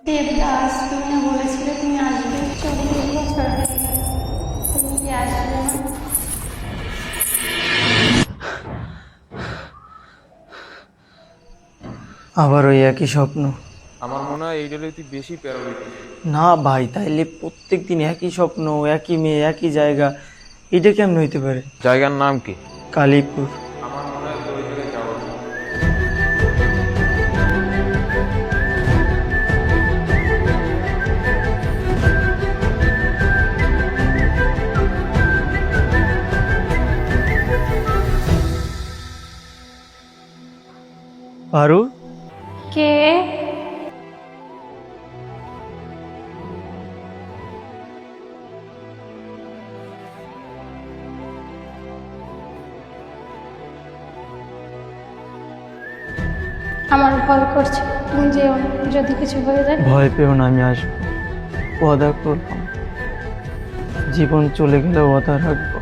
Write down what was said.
দেবদাস, তুমি না বলেছিলে তুমি আসবে? 40 বছর হয়ে গেল, তুমি কি আসবে না? আবার ওই একই স্বপ্ন? আমার মনে হয় এইটা তুই বেশি প্যারোরিটি। না ভাই, তাইলে প্রত্যেক দিন একই স্বপ্ন, একই মেয়ে, একই জায়গা, এটা কেমন হইতে পারে? জায়গার নাম কি? কালীপুর। আমার মনে হয় তোর ওই জায়গায় যাওয়া উচিত। পারু, কে? আমার ভয় করছে, তুমি যেও না, যদি কিছু হয়ে যায়। ভয় পেও না, আমি আসবো। ওয়াদা করলাম, জীবন চলে গেলে ওয়াদা রাখবো।